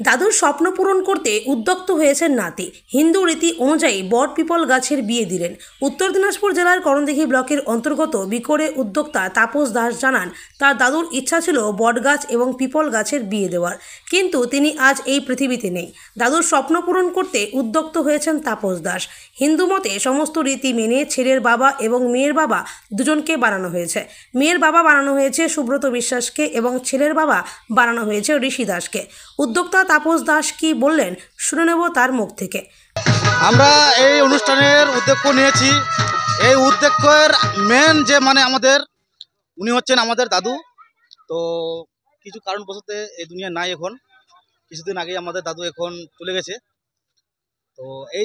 দাদুর স্বপ্ন পূরণ করতে উদ্যক্ত হয়েছেন নাতি। হিন্দু রীতি অনুযায়ী বট পিপল গাছের বিয়ে দিলেন। উত্তর দিনাজপুর জেলার করণদিঘি ব্লকের অন্তর্গত বিকোরে উদ্যোক্তা তাপস দাস জানান, তার দাদুর ইচ্ছা ছিল বট গাছ এবং পিপল গাছের বিয়ে দেওয়ার, কিন্তু তিনি আজ এই পৃথিবীতে নেই। দাদুর স্বপ্ন পূরণ করতে উদ্যক্ত হয়েছেন তাপস দাস। হিন্দু মতে সমস্ত রীতি মেনে ছেলের বাবা এবং মেয়ের বাবা দুজনকে বানানো হয়েছে। মেয়ের বাবা বানানো হয়েছে সুব্রত বিশ্বাসকে এবং ছেলের বাবা বানানো হয়েছে ঋষি দাসকে। উদ্যোক্তা তাপস দাস কি বললেন শুনে নেব তার মুখ থেকে। আমরা এই অনুষ্ঠানের উদ্যোগ নিয়েছি। এই উদ্যোগের মেন যে আমাদের উনি হচ্ছেন আমাদের দাদু। তো কিছু কারণবশত এই দুনিয়া নাই এখন। কিছুদিন আগে আমাদের দাদু এখন চলে গেছে। তো এই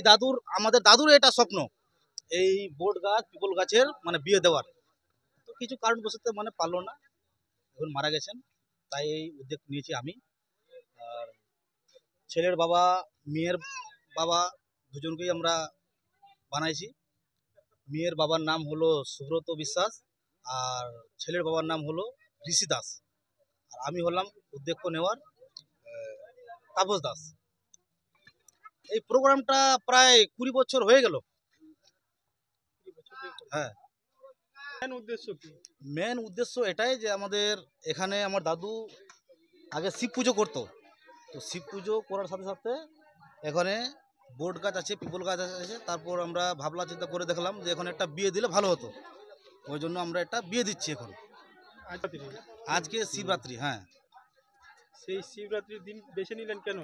আমাদের দাদুর এটা স্বপ্ন, এই বট গাছ পিপল গাছের বিয়ে দেওয়ার। তো কিছু কারণবশত পারলো না, এখন মারা গেছেন। তাই এই উদ্যোগ নিয়েছি আমি। আর ছেলের বাবা মেয়ের বাবা দুজনকেই আমরা বানাইছি। মেয়ের বাবার নাম হলো সুব্রত বিশ্বাস আর ছেলের বাবার নাম হলো ঋষি দাস। আর আমি হলাম উদ্যোগ নেওয়ার তাপস দাস। এই প্রোগ্রামটা প্রায় 20 বছর হয়ে গেল। হ্যাঁ, মেন উদ্দেশ্য এটাই যে আমাদের এখানে আমার দাদু আগে শিব পুজো করতো। তো শিব পুজো করার সাথে সাথে এখানে বট গাছ আছে, পিপল গাছ আছে। তারপর আমরা ভাবলা চিন্তা করে দেখলাম যে এখন একটা বিয়ে দিলে ভালো হতো। ওই জন্য আমরা একটা বিয়ে দিচ্ছি এখন। আজকে শিবরাত্রি। হ্যাঁ, সেই শিবরাত্রির দিন বেছে নিলেন কেন?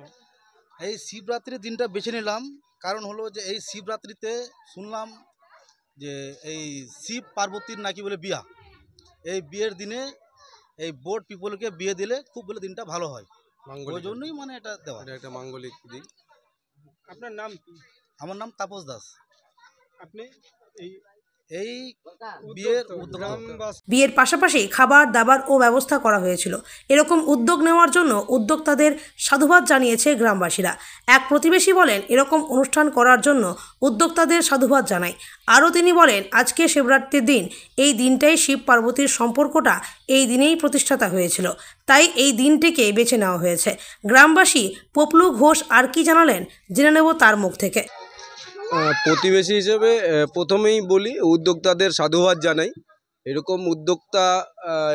এই শিবরাত্রির দিনটা বেছে নিলাম কারণ হলো যে এই শিবরাত্রিতে শুনলাম যে এই শিব পার্বতীর নাকি বলে বিয়া। এই বিয়ের দিনে এই বট পিপলকে বিয়ে দিলে খুব বলে দিনটা ভালো হয়। ওই জন্যই এটা দেওয়া, একটা মাঙ্গলিক দিক। আপনার নাম কি? আমার নাম তাপস দাস। আপনি এই বিয়ের বিয়ের পাশাপাশি খাবার দাবার ও ব্যবস্থা করা হয়েছিল। এরকম উদ্যোগ নেওয়ার জন্য উদ্যোক্তাদের সাধুবাদ জানিয়েছে গ্রামবাসীরা। এক প্রতিবেশী বলেন, এরকম অনুষ্ঠান করার জন্য উদ্যোক্তাদের সাধুবাদ জানায়। আরও তিনি বলেন, আজকে শিবরাত্রির দিন, এই দিনটাই শিব পার্বতীর সম্পর্কটা এই দিনেই প্রতিষ্ঠাতা হয়েছিল, তাই এই দিনটিকে বেছে নেওয়া হয়েছে। গ্রামবাসী পপলু ঘোষ আর কি জানালেন জেনে নেব তার মুখ থেকে। প্রতিবেশী হিসেবে প্রথমেই বলি উদ্যোক্তাদের সাধুবাদ জানাই। এরকম উদ্যোক্তা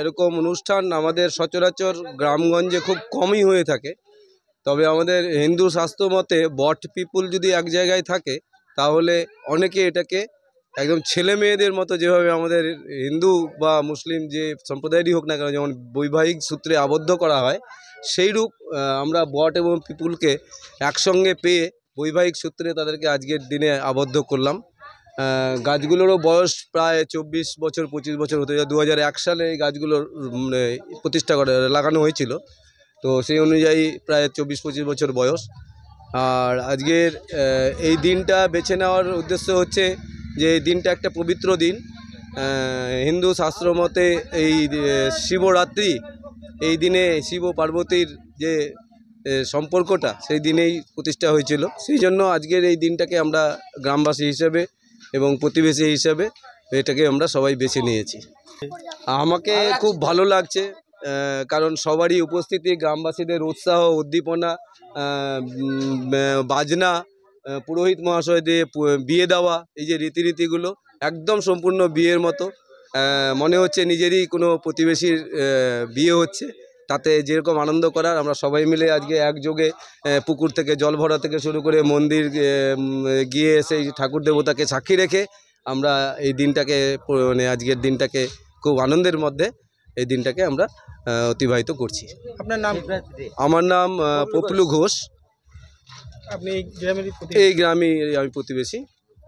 এরকম অনুষ্ঠান আমাদের সচরাচর গ্রামগঞ্জে খুব কমই হয়ে থাকে। তবে আমাদের হিন্দু শাস্ত্র মতে বট পিপুল যদি এক জায়গায় থাকে তাহলে অনেকে এটাকে একদম ছেলে মেয়েদের মতো, যেভাবে আমাদের হিন্দু বা মুসলিম যে সম্প্রদায়েরই হোক না কেন যেমন বৈবাহিক সূত্রে আবদ্ধ করা হয়, সেইরূপ আমরা বট এবং পিপুলকে একসঙ্গে পেয়ে বৈবাহিক সূত্রে তাদেরকে আজকের দিনে আবদ্ধ করলাম। গাছগুলোরও বয়স প্রায় 24 বছর 25 বছর হতে যায়। 2001 সালে এই গাছগুলোর প্রতিষ্ঠা লাগানো হয়েছিল। তো সেই অনুযায়ী প্রায় 24-25 বছর বয়স। আর আজকের এই দিনটা বেছে নেওয়ার উদ্দেশ্য হচ্ছে যে এই দিনটা একটা পবিত্র দিন। হিন্দু শাস্ত্র মতে এই শিবরাত্রি, এই দিনে শিব পার্বতীর যে সম্পর্কটা সেই দিনেই প্রতিষ্ঠা হয়েছিল। সেই জন্য আজকের এই দিনটাকে আমরা গ্রামবাসী হিসেবে এবং প্রতিবেশী হিসেবে এটাকে আমরা সবাই বেছে নিয়েছি। আমাকে খুব ভালো লাগছে, কারণ সবারই উপস্থিতি, গ্রামবাসীদের উৎসাহ উদ্দীপনা, বাজনা, পুরোহিত মহাশয় দিয়ে বিয়ে দেওয়া, এই যে রীতিগুলো একদম সম্পূর্ণ বিয়ের মতো। মনে হচ্ছে নিজেরই কোনো প্রতিবেশীর বিয়ে হচ্ছে। তাতে যেরকম আনন্দ করার, আমরা সবাই মিলে আজকে একযোগে পুকুর থেকে জল ভরা থেকে শুরু করে মন্দির গিয়ে সেই ঠাকুর দেবতাকে সাক্ষী রেখে আমরা এই দিনটাকে আজকের দিনটাকে খুব আনন্দের মধ্যে এই দিনটাকে আমরা অতিবাহিত করছি। আপনার নাম? আমার নাম পপলু ঘোষ। আপনি এই গ্রামেরই? এই গ্রামে আমি প্রতিবেশী।